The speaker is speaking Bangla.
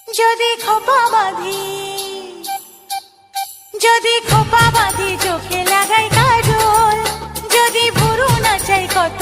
যদি খোপা বাঁধি, যদি খোপা বাঁধি চোখে লাগাই কাজল, যদি ভুরু নাচাই কত